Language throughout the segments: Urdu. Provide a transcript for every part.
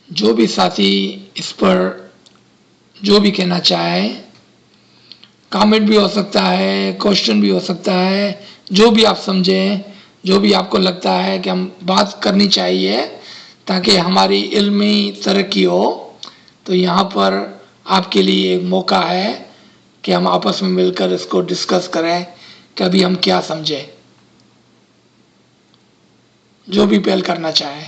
جو بھی ساتھی اس پر جو بھی کہنا چاہے، کامنٹ بھی ہو سکتا ہے، کوشچن بھی ہو سکتا ہے، جو بھی آپ سمجھیں، جو بھی آپ کو لگتا ہے کہ ہم بات کرنی چاہیے تاکہ ہماری علمی ترقی ہو، تو یہاں پر آپ کے لیے ایک موقع ہے کہ ہم آپس میں مل کر اس کو ڈسکس کریں کہ ابھی ہم کیا سمجھیں، جو بھی پہل کرنا چاہے۔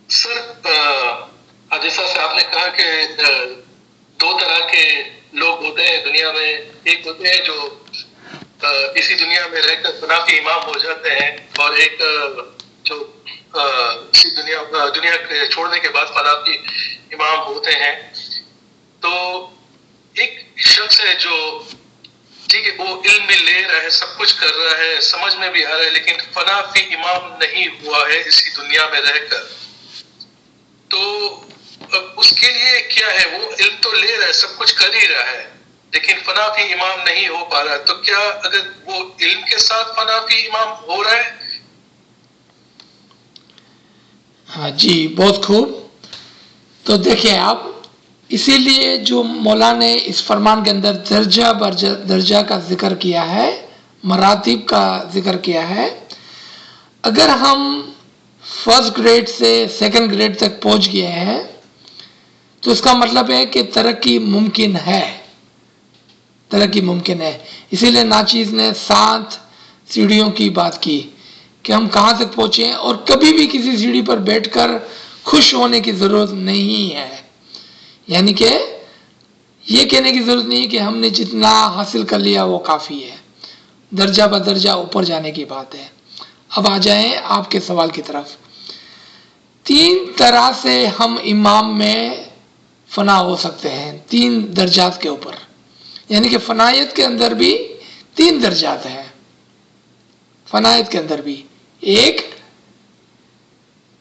سر، جیسا سے آپ نے کہا کہ دو طرح کے لوگ ہوتے ہیں دنیا میں، ایک ہوتے ہیں جو اسی دنیا میں رہ کر فنا کے امام ہو جاتے ہیں، اور ایک جو اسی دنیا کے چھوڑنے کے بعد فنا کے امام ہوتے ہیں۔ تو ایک شخص ہے جو ٹھیک ہے وہ علم بھی لے رہا ہے، سب کچھ کر رہا ہے، سمجھ میں بھی آ رہا ہے، لیکن فنا فی امام نہیں ہوا ہے اسی دنیا میں رہ کر، تو اب اس کے لیے کیا ہے؟ وہ علم تو لے رہا ہے، سب کچھ کر ہی رہا ہے، لیکن فنا فی امام نہیں ہو پا رہا ہے، تو کیا اگر وہ علم کے ساتھ فنا فی امام ہو رہا ہے؟ ہاں جی، بہت خوب۔ تو دیکھیں آپ، اسی لیے جو مولا نے اس فرمان کے اندر درجہ بر درجہ کا ذکر کیا ہے، مراتب کا ذکر کیا ہے۔ اگر ہم فرسٹ گریڈ سے سیکنڈ گریڈ تک پہنچ گئے ہیں تو اس کا مطلب ہے کہ ترقی ممکن ہے، ترقی ممکن ہے۔ اسی لیے ناچیز نے 7 سیڑھیوں کی بات کی کہ ہم کہاں تک پہنچے ہیں، اور کبھی بھی کسی سیڑھی پر بیٹھ کر خوش ہونے کی ضرورت نہیں ہے، یعنی کہ یہ کہنے کی ضرورت نہیں کہ ہم نے جتنا حاصل کر لیا وہ کافی ہے، درجہ بدرجہ اوپر جانے کی بات ہے۔ اب آ جائیں آپ کے سوال کی طرف۔ 3 طرح سے ہم امام میں فنا ہو سکتے ہیں، 3 درجات کے اوپر، یعنی کہ فنایت کے اندر بھی 3 درجات ہیں۔ فنایت کے اندر بھی ایک،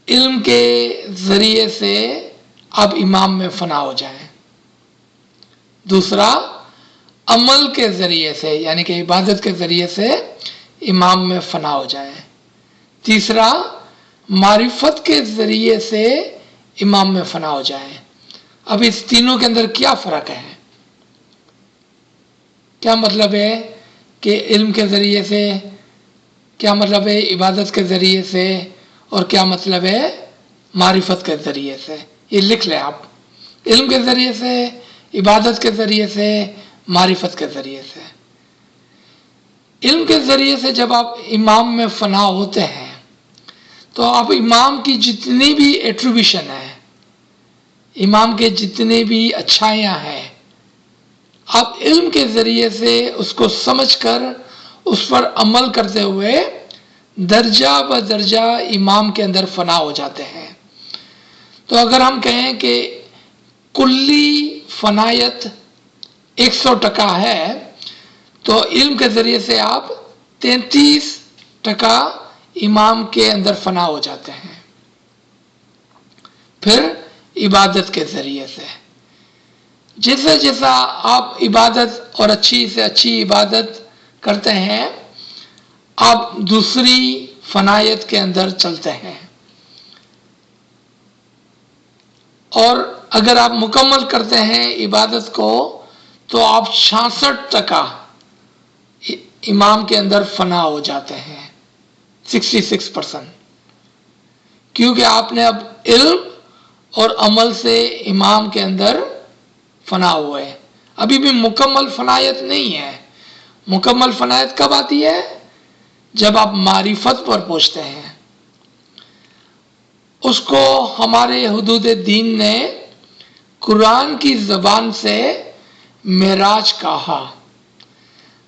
علم کے ذریعے سے اب امام میں فنا ہو جائیں، دوسرا عمل کے ذریعے سے یعنی کہ عبادت کے ذریعے سے امام میں فنا ہو جائیں، تیسرا معرفت کے ذریعے سے امام میں فنا ہو جائیں۔ اب اس تینوں کے اندر کیا فرق ہے؟ کیا مطلب ہے کہ علم کے ذریعے سے، کیا مطلب ہے عبادت کے ذریعے سے، اور کیا مطلب ہے معرفت کے ذریعے سے؟ یہ لکھ لیں آپ، علم کے ذریعے سے، عبادت کے ذریعے سے، معرفت کے ذریعے سے۔ علم کے ذریعے سے جب آپ امام میں فنا ہوتے ہیں تو آپ امام کی جتنی بھی ایٹریبیوشن ہے، امام کے جتنے بھی اچھائیاں ہیں، آپ علم کے ذریعے سے اس کو سمجھ کر اس پر عمل کرتے ہوئے درجہ بدرجہ امام کے اندر فنا ہو جاتے ہیں۔ تو اگر ہم کہیں کہ کلی فنایت 100% ہے تو علم کے ذریعے سے آپ 33% امام کے اندر فنا ہو جاتے ہیں۔ پھر عبادت کے ذریعے سے جیسا جیسا آپ عبادت اور اچھی سے اچھی عبادت کرتے ہیں، آپ دوسری فنایت کے اندر چلتے ہیں، اور اگر آپ مکمل کرتے ہیں عبادت کو تو آپ 66% امام کے اندر فنا ہو جاتے ہیں، 66%، کیونکہ آپ نے اب علم اور عمل سے امام کے اندر فنا ہوئے۔ ابھی بھی مکمل فنایت نہیں ہے۔ مکمل فنایت کب آتی ہے؟ جب آپ معرفت پر پہنچتے ہیں۔ اس کو ہمارے حدود دین نے قرآن کی زبان سے معراج کہا۔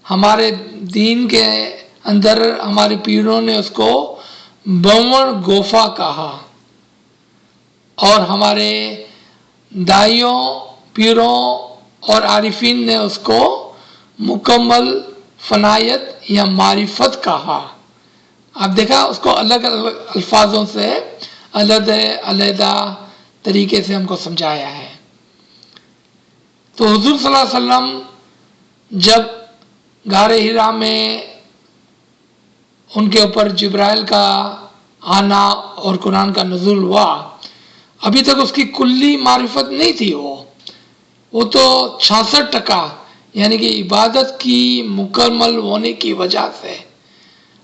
ہمارے دین کے اندر ہمارے پیروں نے اس کو بون گوفا کہا، اور ہمارے دائیوں، پیروں اور عارفین نے اس کو مکمل فنایت یا معرفت کہا۔ آپ دیکھا اس کو الگ الگ الفاظوں سے علیحدہ طریقے سے ہم کو سمجھایا ہے۔ تو حضور صلی اللہ علیہ وسلم جب غار حرا میں ان کے اوپر جبرائیل کا آنا اور قرآن کا نزول ہوا، ابھی تک اس کی کلی معرفت نہیں تھی۔ وہ تو 66% یعنی کہ عبادت کی مکمل ہونے کی وجہ سے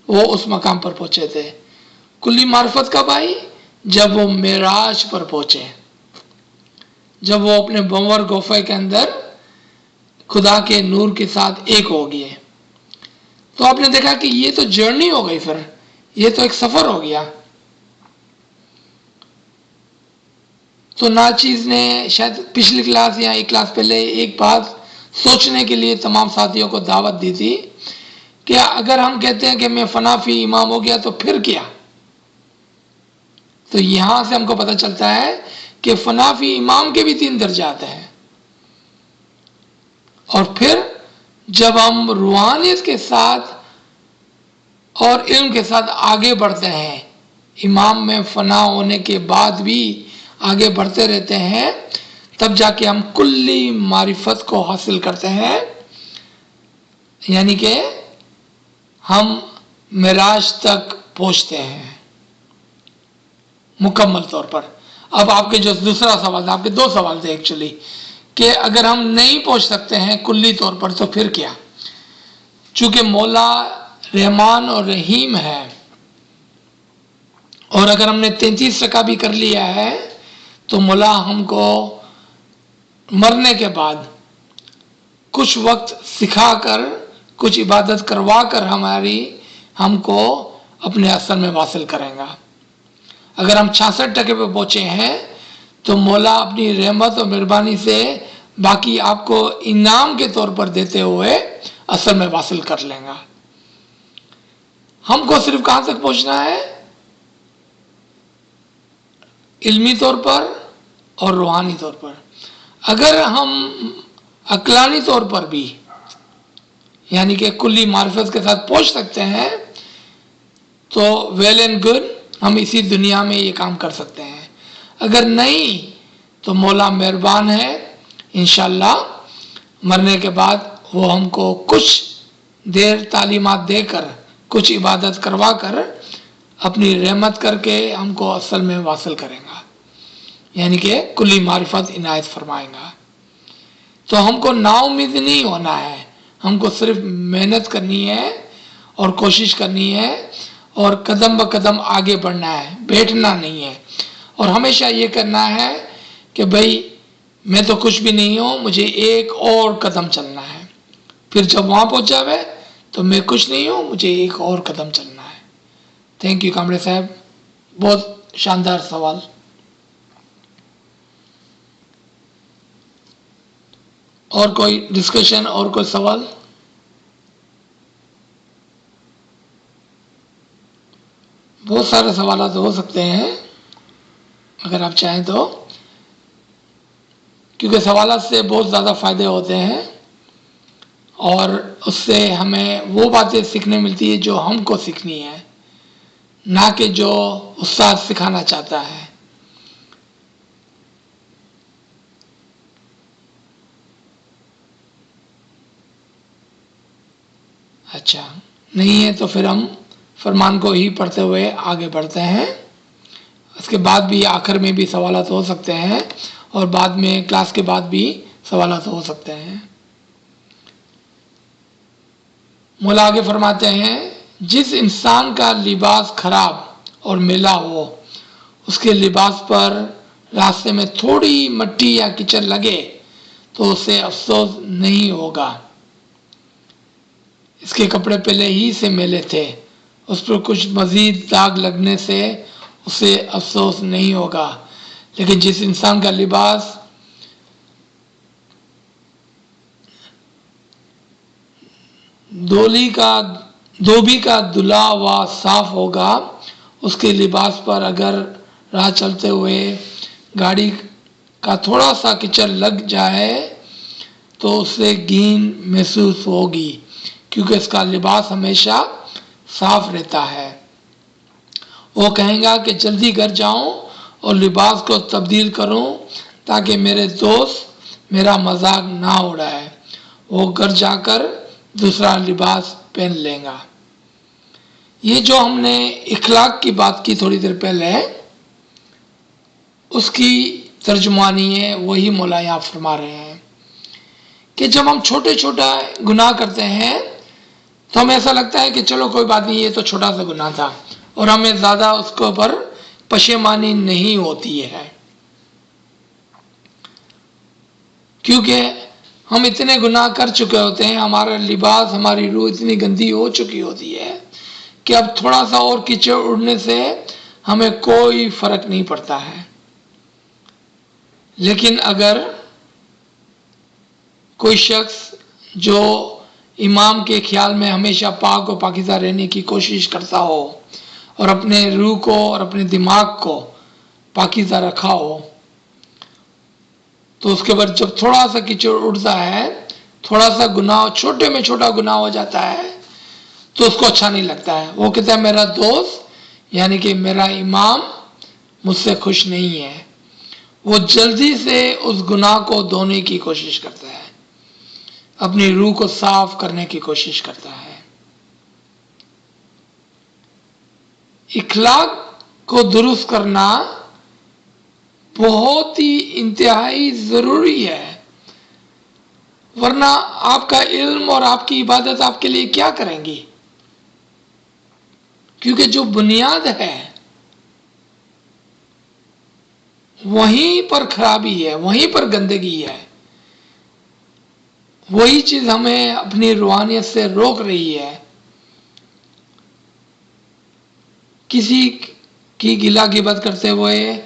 وہ اس مقام پر پہنچے تھے۔ کلی معرفت کب آئی؟ جب وہ معراج پر پہنچے، جب وہ اپنے بنور گوفے کے اندر خدا کے نور کے ساتھ ایک ہو گئے۔ تو آپ نے دیکھا کہ یہ تو جرنی ہو گئی، پھر یہ تو ایک سفر ہو گیا۔ تو ناچیز نے شاید پچھلی کلاس یا ایک کلاس پہلے ایک بات سوچنے کے لیے تمام ساتھیوں کو دعوت دی تھی کہ اگر ہم کہتے ہیں کہ میں فنا فی امام ہو گیا تو پھر کیا؟ تو یہاں سے ہم کو پتہ چلتا ہے کہ فنا فی امام کے بھی 3 درجات ہیں، اور پھر جب ہم روحانیت کے ساتھ اور علم کے ساتھ آگے بڑھتے ہیں، امام میں فنا ہونے کے بعد بھی آگے بڑھتے رہتے ہیں، تب جا کے ہم کلی معرفت کو حاصل کرتے ہیں، یعنی کہ ہم معراج تک پہنچتے ہیں مکمل طور پر۔ اب آپ کے جو دوسرا سوال تھا، آپ کے 2 سوال تھے ایکچولی، کہ اگر ہم نہیں پہنچ سکتے ہیں کلی طور پر تو پھر کیا؟ چونکہ مولا رحمان اور رحیم ہے، اور اگر ہم نے 33% بھی کر لیا ہے تو مولا ہم کو مرنے کے بعد کچھ وقت سکھا کر، کچھ عبادت کروا کر ہم کو اپنے اثر میں واصل کریں گا۔ اگر ہم 66% پہ پہنچے ہیں تو مولا اپنی رحمت اور مہربانی سے باقی آپ کو انعام کے طور پر دیتے ہوئے اثر میں واصل کر لیں گا۔ ہم کو صرف کہاں تک پہنچنا ہے؟ علمی طور پر اور روحانی طور پر۔ اگر ہم عقلانی طور پر بھی یعنی کہ کلی معرفت کے ساتھ پہنچ سکتے ہیں تو ویل اینڈ گڈ، ہم اسی دنیا میں یہ کام کر سکتے ہیں۔ اگر نہیں تو مولا مہربان ہے، انشاءاللہ مرنے کے بعد وہ ہم کو کچھ دیر تعلیمات دے کر، کچھ عبادت کروا کر، اپنی رحمت کر کے ہم کو اصل میں واصل کریں گا، یعنی کہ کلی معرفت عنایت فرمائیں گا۔ تو ہم کو نا امید نہیں ہونا ہے، ہم کو صرف محنت کرنی ہے اور کوشش کرنی ہے اور قدم بہ قدم آگے بڑھنا ہے، بیٹھنا نہیں ہے، اور ہمیشہ یہ کرنا ہے کہ بھائی میں تو کچھ بھی نہیں ہوں، مجھے ایک اور قدم چلنا ہے، پھر جب وہاں پہنچا ہوئے تو میں کچھ نہیں ہوں، مجھے ایک اور قدم چلنا ہے۔ تھینک یو کامرے صاحب، بہت شاندار سوال۔ اور کوئی ڈسکشن اور کوئی سوال؟ بہت سارے سوالات ہو سکتے ہیں اگر آپ چاہیں تو، کیونکہ سوالات سے بہت زیادہ فائدے ہوتے ہیں اور اس سے ہمیں وہ باتیں سیکھنے ملتی ہے جو ہم کو سیکھنی ہے، نہ کہ جو استاد سکھانا چاہتا ہے۔ اچھا نہیں ہے تو پھر ہم فرمان کو ہی پڑھتے ہوئے آگے بڑھتے ہیں۔ اس کے بعد بھی آخر میں بھی سوالات ہو سکتے ہیں اور بعد میں کلاس کے بعد بھی سوالات ہو سکتے ہیں۔ مولا آگے فرماتے ہیں، جس انسان کا لباس خراب اور میلا ہو، اس کے لباس پر راستے میں تھوڑی مٹی یا کیچڑ لگے تو اسے افسوس نہیں ہوگا، اس کے کپڑے پہلے ہی سے میلے تھے، اس پر کچھ مزید داغ لگنے سے اسے افسوس نہیں ہوگا۔ لیکن جس انسان کا لباس دھوبی کا دھلا ہوا صاف ہوگا، اس کے لباس پر اگر راہ چلتے ہوئے گاڑی کا تھوڑا سا کیچڑ لگ جائے تو اسے گھین محسوس ہوگی، کیونکہ اس کا لباس ہمیشہ صاف رہتا ہے۔ وہ کہیں گا کہ جلدی گھر جاؤں اور لباس کو تبدیل کروں تاکہ میرے دوست میرا مذاق نہ اڑائے۔ وہ گھر جا کر دوسرا لباس پہن لے گا۔ یہ جو ہم نے اخلاق کی بات کی تھوڑی دیر پہلے، اس کی ترجمانی ہے وہی مولا یہاں فرما رہے ہیں کہ جب ہم چھوٹے چھوٹا گناہ کرتے ہیں تو ہمیں ایسا لگتا ہے کہ چلو کوئی بات نہیں، یہ تو چھوٹا سا گناہ تھا، اور ہمیں زیادہ اس کے اوپر پشیمانی نہیں ہوتی ہے، کیونکہ ہم اتنے گناہ کر چکے ہوتے ہیں، ہمارا لباس، ہماری روح اتنی گندی ہو چکی ہوتی ہے کہ اب تھوڑا سا اور کیچڑ اڑنے سے ہمیں کوئی فرق نہیں پڑتا ہے۔ لیکن اگر کوئی شخص جو امام کے خیال میں ہمیشہ پاک و پاکیزہ رہنے کی کوشش کرتا ہو اور اپنے روح کو اور اپنے دماغ کو پاکیزہ رکھا ہو، تو اس کے بعد جب تھوڑا سا کیچڑ اڑتا ہے، تھوڑا سا گناہ، چھوٹے میں چھوٹا گناہ ہو جاتا ہے، تو اس کو اچھا نہیں لگتا ہے۔ وہ کہتا ہے میرا دوست یعنی کہ میرا امام مجھ سے خوش نہیں ہے، وہ جلدی سے اس گناہ کو دھونے کی کوشش کرتا ہے، اپنی روح کو صاف کرنے کی کوشش کرتا ہے۔ اخلاق کو درست کرنا بہت ہی انتہائی ضروری ہے، ورنہ آپ کا علم اور آپ کی عبادت آپ کے لیے کیا کریں گی؟ کیونکہ جو بنیاد ہے وہیں پر خرابی ہے، وہیں پر گندگی ہے، وہی چیز ہمیں اپنی روحانیت سے روک رہی ہے۔ کسی کی گلہ غیبت کرتے ہوئے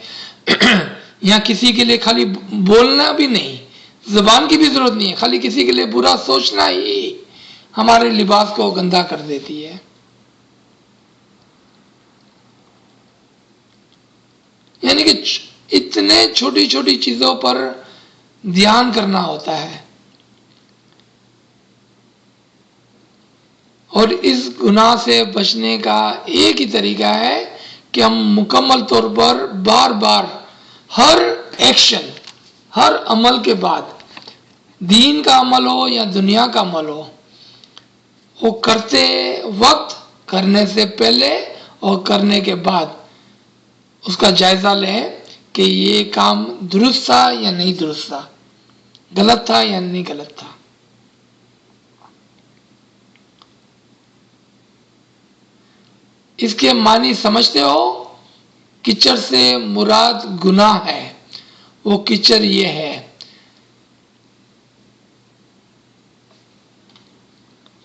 یا کسی کے لیے خالی بولنا بھی نہیں، زبان کی بھی ضرورت نہیں ہے، خالی کسی کے لیے برا سوچنا ہی ہمارے لباس کو گندا کر دیتی ہے۔ یعنی کہ اتنے چھوٹی چھوٹی چیزوں پر دھیان کرنا ہوتا ہے، اور اس گناہ سے بچنے کا ایک ہی طریقہ ہے کہ ہم مکمل طور پر بار بار ہر ایکشن، ہر عمل کے بعد، دین کا عمل ہو یا دنیا کا عمل ہو، وہ کرتے وقت، کرنے سے پہلے اور کرنے کے بعد اس کا جائزہ لیں کہ یہ کام درست تھا یا نہیں درست تھا، غلط تھا یا نہیں غلط تھا۔ اس کے معنی سمجھتے ہو؟ کچڑ سے مراد گناہ ہے، وہ کچڑ یہ ہے: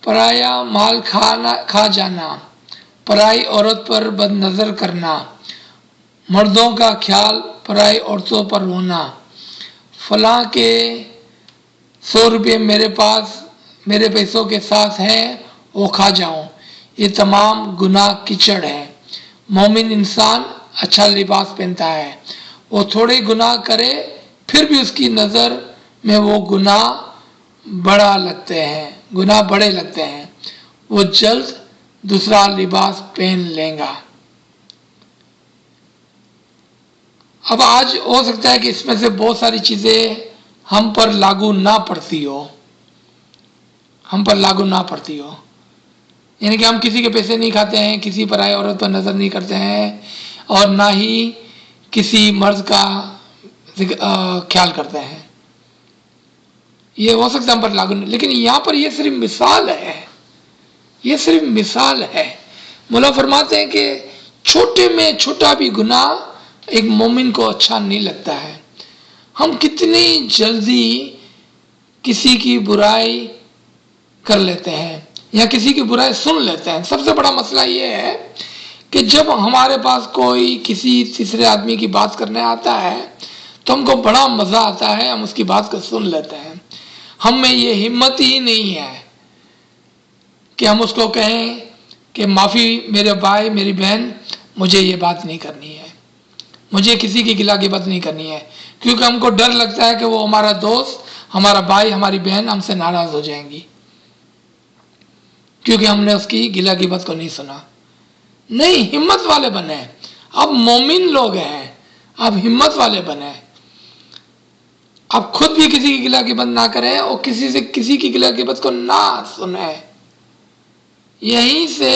پرایا مال کھا جانا، پرائی عورت پر بد نظر کرنا، مردوں کا خیال پرائی عورتوں پر ہونا، فلاں کے 100 روپے میرے پاس میرے پیسوں کے ساتھ ہیں وہ کھا جاؤں، یہ تمام گناہ کچڑ ہے۔ مومن انسان اچھا لباس پہنتا ہے، وہ تھوڑے گناہ کرے پھر بھی اس کی نظر میں وہ گناہ بڑے لگتے ہیں، وہ جلد دوسرا لباس پہن لے گا۔ اب آج ہو سکتا ہے کہ اس میں سے بہت ساری چیزیں ہم پر لاگو نہ پڑتی ہو، یعنی کہ ہم کسی کے پیسے نہیں کھاتے ہیں، کسی پرائی عورت پر نظر نہیں کرتے ہیں، اور نہ ہی کسی مرد کا خیال کرتے ہیں۔ یہ ہو سکتا ہے ہم پر لاگو نہیں، لیکن یہاں پر یہ صرف مثال ہے۔ مولا فرماتے ہیں کہ چھوٹے میں چھوٹا بھی گناہ ایک مومن کو اچھا نہیں لگتا ہے۔ ہم کتنی جلدی کسی کی برائی کر لیتے ہیں یا کسی کی برائی سن لیتے ہیں۔ سب سے بڑا مسئلہ یہ ہے کہ جب ہمارے پاس کوئی کسی تیسرے آدمی کی بات کرنے آتا ہے تو ہم کو بڑا مزہ آتا ہے، ہم اس کی بات کو سن لیتے ہیں۔ ہم میں یہ ہمت ہی نہیں ہے کہ ہم اس کو کہیں کہ معافی میرے بھائی، میری بہن، مجھے یہ بات نہیں کرنی ہے، مجھے کسی کی گلہ غیبت نہیں کرنی ہے، کیونکہ ہم کو ڈر لگتا ہے کہ وہ ہمارا دوست، ہمارا بھائی، ہماری بہن ہم سے ناراض ہو جائیں گی، کیونکہ ہم نے اس کی گلہ غیبت کو نہیں سنا۔ نہیں، ہمت والے بنے، اب مومن لوگ ہیں، اب ہمت والے بنے، اب خود بھی کسی کی گلہ غیبت نہ کریں اور کسی کی گلہ غیبت کو نہ سنیں۔ یہیں سے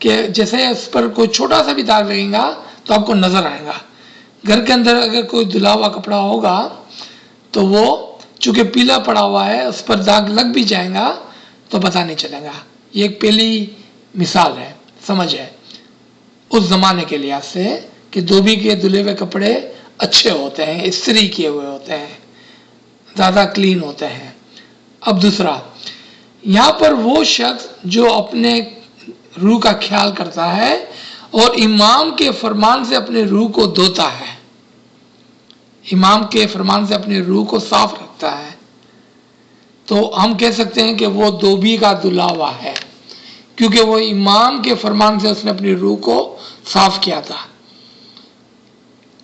کہ جیسے اس پر کوئی چھوٹا سا بھی داغ لگے گا تو آپ کو نظر آئے گا. گھر کے اندر اگر کوئی دھلا ہوا کپڑا ہوگا تو وہ چونکہ پیلا پڑا ہوا ہے اس پر داغ لگ بھی جائے گا تو پتہ نہیں چلے گا. یہ ایک پہلی مثال ہے، سمجھ ہے اس زمانے کے لحاظ سے کہ دھوبی کے دھلے ہوئے کپڑے اچھے ہوتے ہیں، استری کیے ہوئے ہوتے ہیں، زیادہ کلین ہوتے ہیں. اب دوسرا، یہاں پر وہ شخص جو اپنے روح کا خیال کرتا ہے اور امام کے فرمان سے اپنے روح کو دھوتا ہے، امام کے فرمان سے اپنے روح کو صاف رکھتا ہے، تو ہم کہہ سکتے ہیں کہ وہ دھوبی کا دھلا ہوا ہے، کیونکہ وہ امام کے فرمان سے اس نے اپنی روح کو صاف کیا تھا.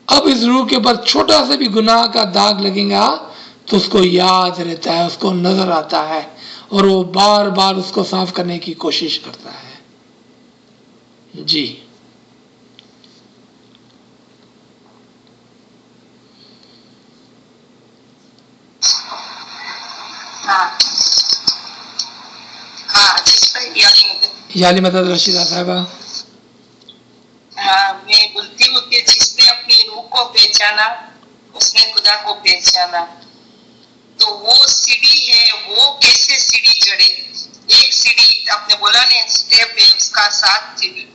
اب اس روح کے اوپر چھوٹا سا بھی گناہ کا داغ لگے گا تو اس کو یاد رہتا ہے، اس کو نظر آتا ہے اور وہ بار بار اس کو صاف کرنے کی کوشش کرتا ہے. جی یالی مدد رشیدہ صاحبہ. میں بولتی ہوں کہ جس نے اپنی روح کو پہچانا اس نے خدا کو پہچانا. تو وہ سیڑھی ہے، وہ کیسے سیڑھی چڑھے؟ ایک سیڑھی آپ نے بولا نا اسٹیپ ہے اس کا 7 سیڑھی.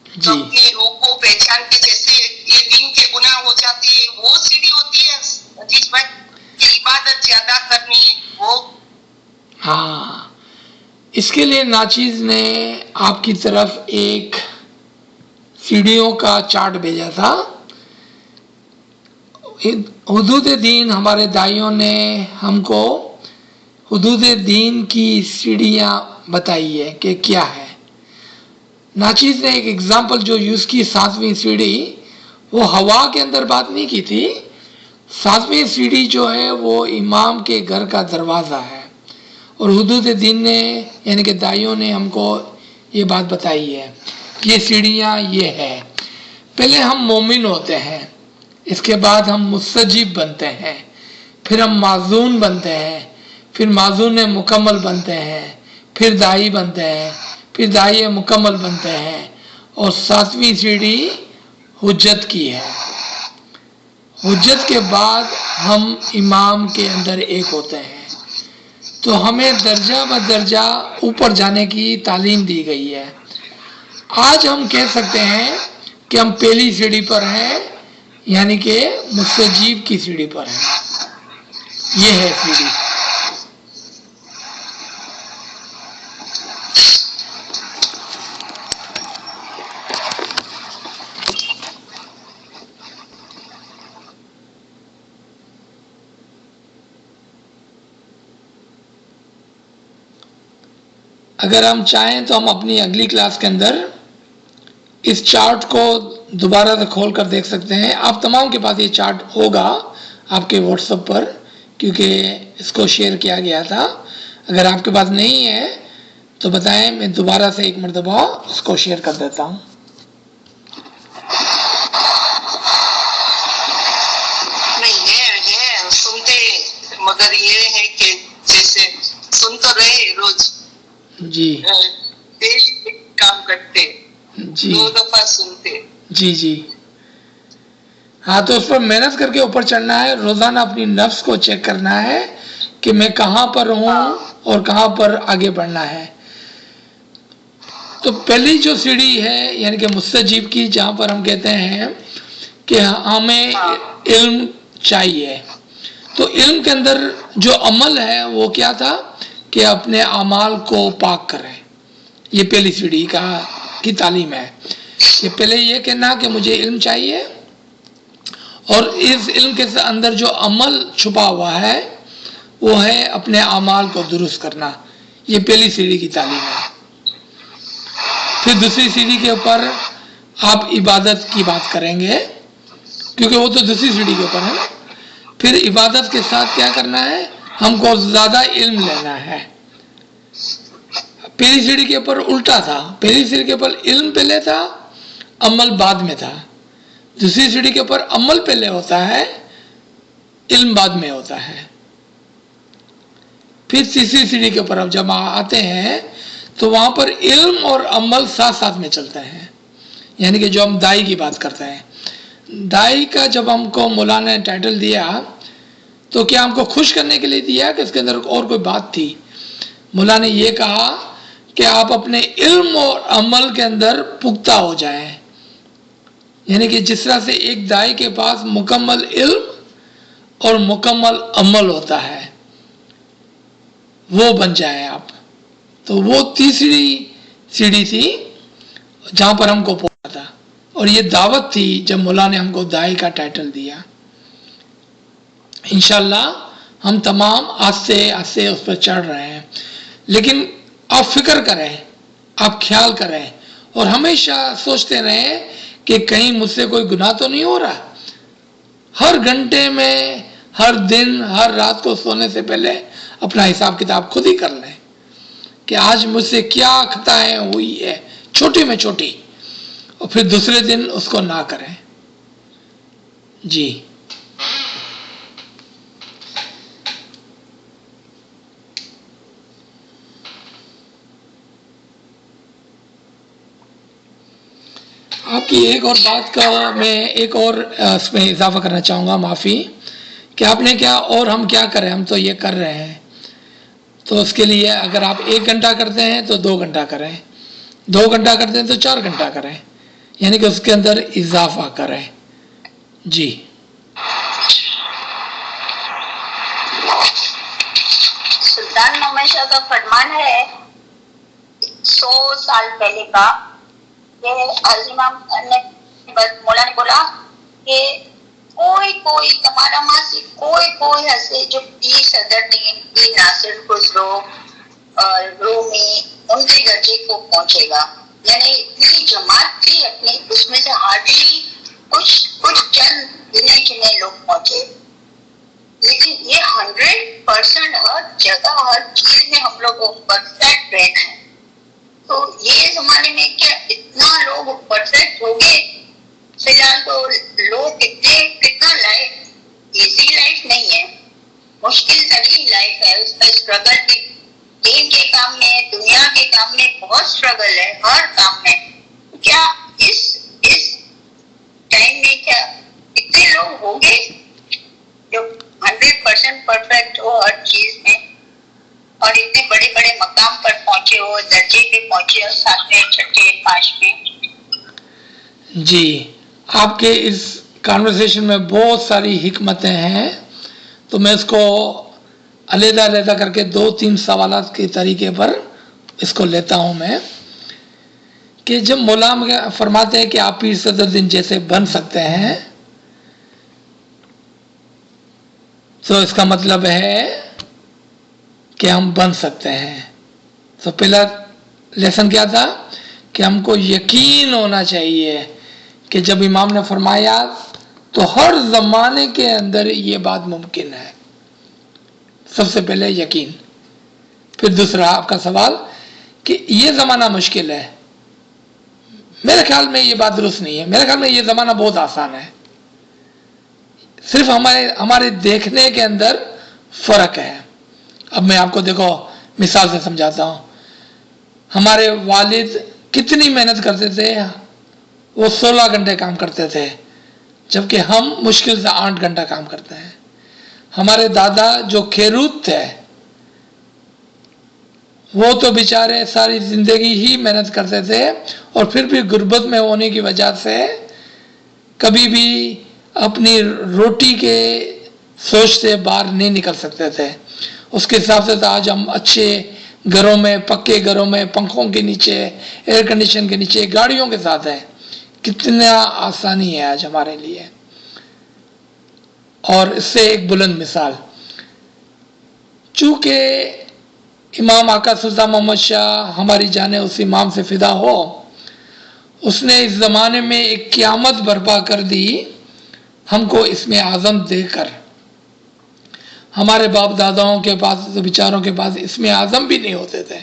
تو اپنی روح کو پہچان کے جیسے یہ دن کے گناہ ہو جاتے ہیں وہ سیڑھی ہوتی ہے عزیز بھائی کہ عبادت زیادہ کرنی ہے وہ. ہاں، اس کے لیے ناچیز نے آپ کی طرف ایک سیڑھیوں کا چارٹ بھیجا تھا. حدود دین ہمارے دائیوں نے ہم کو حدود دین کی سیڑھیاں بتائی ہے کہ کیا ہے. ناچیز نے ایک ایگزامپل جو یوز کی 7ویں سیڑھی، وہ ہوا کے اندر بات نہیں کی تھی. 7ویں سیڑھی جو ہے وہ امام کے گھر کا دروازہ ہے، اور حدود دین نے یعنی کہ دائیوں نے ہم کو یہ بات بتائی ہے. یہ سیڑھیاں یہ ہے، پہلے ہم مومن ہوتے ہیں، اس کے بعد ہم مستجیب بنتے ہیں، پھر ہم معزون بنتے ہیں، پھر معزون مکمل بنتے ہیں، پھر دائی بنتے ہیں، پھر دائی مکمل بنتے ہیں، اور 7ویں سیڑھی حجت کی ہے. حجت کے بعد ہم امام کے اندر ایک ہوتے ہیں. تو ہمیں درجہ بدرجہ اوپر جانے کی تعلیم دی گئی ہے. آج ہم کہہ سکتے ہیں کہ ہم پہلی سیڑھی پر ہیں، یعنی کہ مستجیب کی سیڑھی پر ہیں. یہ ہے سیڑھی. اگر ہم چاہیں تو ہم اپنی اگلی کلاس کے اندر اس چارٹ کو دوبارہ سے کھول کر دیکھ سکتے ہیں. آپ تمام کے پاس یہ چارٹ ہوگا آپ کے واٹس ایپ پر، کیونکہ اس کو شیئر کیا گیا تھا. اگر آپ کے پاس نہیں ہے تو بتائیں، میں دوبارہ سے ایک مرتبہ اس کو شیئر کر دیتا ہوں. نہیں ہے سنتے، مگر یہ ہے کہ جیسے سن تو رہے روز جی ڈیلی کام کرتے، جی 2 دفعہ سنتے. جی ہاں، تو اس پر محنت کر کے اوپر چڑھنا ہے. روزانہ اپنی نفس کو چیک کرنا ہے کہ میں کہاں پر ہوں اور کہاں پر آگے بڑھنا ہے. تو پہلی جو سیڑھی ہے یعنی کہ مستجیب کی، جہاں پر ہم کہتے ہیں کہ ہمیں علم چاہیے، تو علم کے اندر جو عمل ہے وہ کیا تھا کہ اپنے اعمال کو پاک کریں. یہ پہلی سیڑھی کی تعلیم ہے کہ پہلے یہ کہنا کہ مجھے علم چاہیے، اور اس علم کے اندر جو عمل چھپا ہوا ہے وہ ہے اپنے اعمال کو درست کرنا. یہ پہلی سیڑھی کی تعلیم ہے. پھر دوسری سیڑھی کے اوپر آپ عبادت کی بات کریں گے، کیونکہ وہ تو دوسری سیڑھی کے اوپر ہے نا. پھر عبادت کے ساتھ کیا کرنا ہے، ہم کو زیادہ علم لینا ہے. پہلی سیڑھی کے اوپر الٹا تھا، پہلی سیڑھی کے اوپر علم پہلے تھا، عمل بعد میں تھا. دوسری سیڑھی کے اوپر عمل پہلے ہوتا ہے، علم بعد میں ہوتا ہے. پھر تیسری سیڑھی کے اوپر اب جب آتے ہیں تو وہاں پر علم اور عمل ساتھ ساتھ میں چلتے ہیں. یعنی کہ جو ہم دائی کی بات کرتے ہیں، دائی کا جب ہم کو مولا نے ٹائٹل دیا تو کیا ہم کو خوش کرنے کے لیے دیا کہ اس کے اندر اور کوئی بات تھی؟ مولا نے یہ کہا کہ آپ اپنے علم اور عمل کے اندر پختہ ہو جائیں. یعنی کہ جس طرح سے ایک دائی کے پاس مکمل علم اور مکمل عمل ہوتا ہے، وہ بن جائیں آپ. تو وہ تیسری سیڑھی تھی جہاں پر ہم کو پہنچا تھا، اور یہ دعوت تھی جب مولا نے ہم کو دائی کا ٹائٹل دیا. انشاءاللہ ہم تمام آہستہ آہستہ اس پر چڑھ رہے ہیں. لیکن آپ فکر کریں، آپ خیال کریں، اور ہمیشہ سوچتے رہیں کہ کہیں مجھ سے کوئی گناہ تو نہیں ہو رہا. ہر گھنٹے میں، ہر دن، ہر رات کو سونے سے پہلے اپنا حساب کتاب خود ہی کر لیں کہ آج مجھ سے کیا خطائیں ہوئی ہے، چھوٹی میں چھوٹی، اور پھر دوسرے دن اس کو نہ کریں. جی آپ کی ایک اور بات کا میں ایک اور اس میں اضافہ کرنا چاہوں گا، معافی، کہ آپ نے کیا اور ہم کیا کریں، ہم تو یہ کر رہے ہیں. تو اس کے لیے اگر آپ 1 گھنٹہ کرتے ہیں تو 2 گھنٹہ کریں، 2 گھنٹہ کرتے ہیں تو 4 گھنٹہ کریں، یعنی کہ اس کے اندر اضافہ کریں. جی سلطان محمد شاہ کا فرمان ہے 100 سال پہلے کا، کہ امام نے مولا نے بولا کہ کوئی تمہارا ماں سے کوئی ایسے جو پیر صدرالدین پیر ناصر خسرو اور رومی ان کے درجے کو پہنچے گا. یعنی اتنی جماعت تھی اپنی، اس میں سے ہارڈلی کچھ چند گنے چنے لوگ پہنچے. لیکن یہ 100% ہر جگہ ہر چیز میں ہم لوگ کو پرفیکٹ رہنا ہے. تو یہ زمانے میں کیا اتنا لوگ پرفیکٹ ہو گئے؟ فی الحال تو لوگ کتنا لائف ایزی لائف نہیں ہے، مشکل ترین لائف ہے. اس کا اسٹرگل بھی دین کے کام میں، دنیا کے کام میں بہت اسٹرگل ہے، ہر کام میں. کیا اس ٹائم میں کیا اتنے لوگ ہو گئے جو 100% پرفیکٹ ہو ہر چیز میں، اور اتنے بڑے بڑے مقام پر پہنچے ہو، درجے پہ پہنچے ہو، 7ویں 6ویں 5ویں؟ جی آپ کے اس کانورسیشن میں بہت ساری حکمتیں ہیں، تو میں اس کو علیحدہ کر کے 2-3 سوالات کے طریقے پر اس کو لیتا ہوں میں. کہ جب مولا فرماتے ہیں کہ آپ پیر صدرالدین جیسے بن سکتے ہیں، تو اس کا مطلب ہے کہ ہم بن سکتے ہیں. تو پہلا لیسن کیا تھا کہ ہم کو یقین ہونا چاہیے کہ جب امام نے فرمایا تو ہر زمانے کے اندر یہ بات ممکن ہے. سب سے پہلے یقین. پھر دوسرا آپ کا سوال کہ یہ زمانہ مشکل ہے. میرے خیال میں یہ بات درست نہیں ہے. میرے خیال میں یہ زمانہ بہت آسان ہے. صرف ہمارے دیکھنے کے اندر فرق ہے. اب میں آپ کو دیکھو مثال سے سمجھاتا ہوں. ہمارے والد کتنی محنت کرتے تھے، وہ 16 گھنٹے کام کرتے تھے، جبکہ ہم مشکل سے 8 گھنٹہ کام کرتے ہیں. ہمارے دادا جو کھیروت تھے، وہ تو بیچارے ساری زندگی ہی محنت کرتے تھے، اور پھر بھی غربت میں ہونے کی وجہ سے کبھی بھی اپنی روٹی کے سوچ سے باہر نہیں نکل سکتے تھے. اس کے حساب سے تو آج ہم اچھے گھروں میں، پکے گھروں میں، پنکھوں کے نیچے، ایئر کنڈیشن کے نیچے، گاڑیوں کے ساتھ ہیں. کتنا آسانی ہے آج ہمارے لیے. اور اس سے ایک بلند مثال، چونکہ امام آقا سلطان محمد شاہ ہماری جانیں اس امام سے فدا ہو، اس نے اس زمانے میں ایک قیامت برپا کر دی ہم کو اس میں اعظم دے کر. ہمارے باپ داداؤں کے پاس تو بیچاروں کے پاس اس میں اعظم بھی نہیں ہوتے تھے.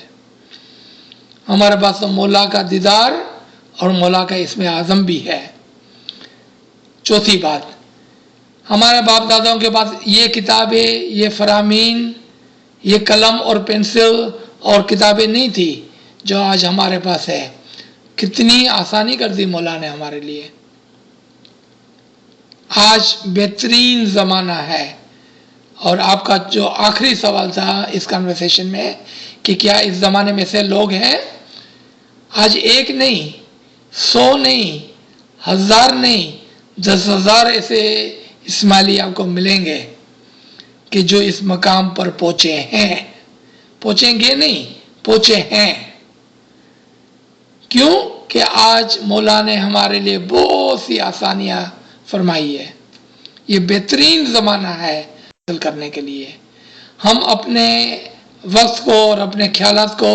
ہمارے پاس تو مولا کا دیدار اور مولا کا اس میں اعظم بھی ہے. چوتھی بات، ہمارے باپ داداؤں کے پاس یہ کتابیں، یہ فرامین، یہ قلم اور پنسل اور کتابیں نہیں تھی جو آج ہمارے پاس ہے. کتنی آسانی کر دی مولا نے ہمارے لیے. آج بہترین زمانہ ہے. اور آپ کا جو آخری سوال تھا اس کنورسیشن میں کہ کیا اس زمانے میں سے لوگ ہیں، آج ایک نہیں، 100 نہیں، 1000 نہیں، 10,000 ایسے اسماعیلی آپ کو ملیں گے کہ جو اس مقام پر پہنچے ہیں. پہنچیں گے نہیں، پہنچے ہیں. کیوں کہ آج مولا نے ہمارے لیے بہت سی آسانیاں فرمائی ہے. یہ بہترین زمانہ ہے حاصل کرنے کے لیے. ہم اپنے وقت کو اور اپنے خیالات کو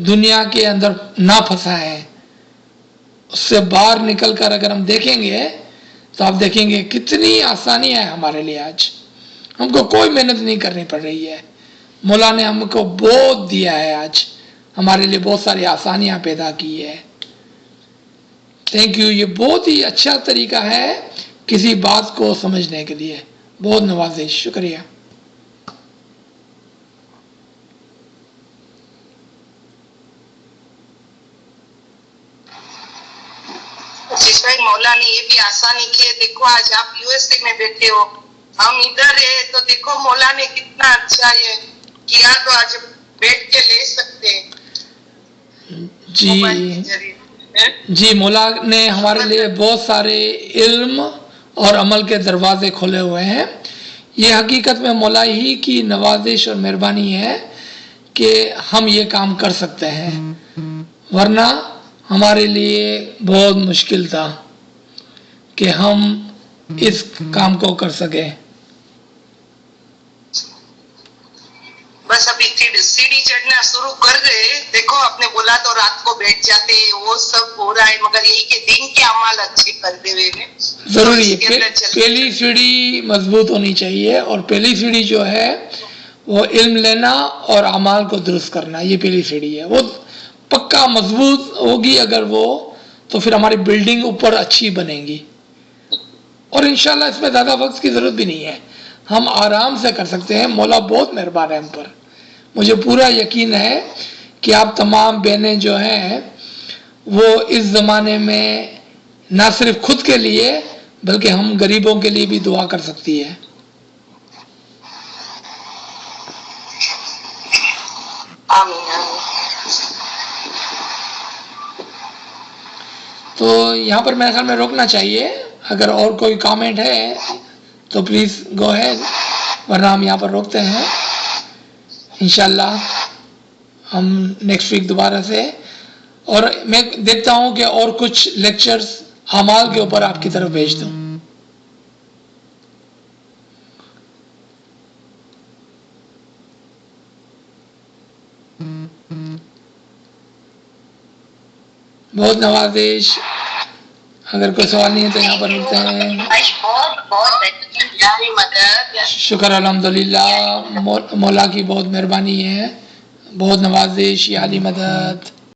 دنیا کے اندر نہ پھنسائیں. اس سے باہر نکل کر اگر ہم دیکھیں گے تو آپ دیکھیں گے کتنی آسانیاں ہیں ہمارے لیے. آج ہم کو کوئی محنت نہیں کرنی پڑ رہی ہے. مولا نے ہم کو بہت دیا ہے. آج ہمارے لیے بہت ساری آسانیاں پیدا کی ہے. Thank you. یہ بہت ہی اچھا طریقہ ہے کسی بات کو سمجھنے کے لیے. بہت نوازش. شکریہ. جس بھائی مولا نے یہ بھی آسانی کی ہے. دیکھو آج آپ یو ایس اے میں بیٹھے ہو، ہم ادھر ہے، تو دیکھو مولا نے کتنا اچھا یہ کیا، تو آج بیٹھ کے لے سکتے ہیں موبائل کے ذریعے. جی مولا نے ہمارے لیے بہت سارے علم اور عمل کے دروازے کھولے ہوئے ہیں. یہ حقیقت میں مولا ہی کی نوازش اور مہربانی ہے کہ ہم یہ کام کر سکتے ہیں، ورنہ ہمارے لیے بہت مشکل تھا کہ ہم اس کام کو کر سکیں. بس ابھی سیڑھی چڑھنا شروع کر گئے. دیکھو آپ نے بولا تو رات کو بیٹھ جاتے، وہ سب ہو رہا ہے، مگر یہی کہ دن کے اعمال اچھے کر دے ہوئے ضروری ہے. پہلی سیڑھی مضبوط ہونی چاہیے، اور پہلی سیڑھی جو ہے وہ علم لینا اور اعمال کو درست کرنا. یہ پہلی سیڑھی ہے. وہ پکا مضبوط ہوگی اگر وہ، تو پھر ہماری بلڈنگ اوپر اچھی بنے گی. اور انشاءاللہ اس میں زیادہ وقت کی ضرورت بھی نہیں ہے، ہم آرام سے کر سکتے ہیں. مولا بہت مہربان ہے ہم پر. مجھے پورا یقین ہے کہ آپ تمام بہنیں جو ہیں وہ اس زمانے میں نہ صرف خود کے لیے بلکہ ہم غریبوں کے لیے بھی دعا کر سکتی ہے. تو یہاں پر میرے خیال میں روکنا چاہیے. اگر اور کوئی کامنٹ ہے تو پلیز گو ہیڈ، ورنہ ہم یہاں پر روکتے ہیں. انشاءاللہ ہم نیکسٹ ویک دوبارہ سے، اور میں دیکھتا ہوں کہ اور کچھ لیکچرز اعمال کے اوپر آپ کی طرف بھیج دوں. بہت نوازش. اگر کوئی سوال نہیں ہے تو یہاں پر رکتے ہیں. شکر الحمدللہ، مولا کی بہت مہربانی ہے، بہت نوازش. یا علی مدد.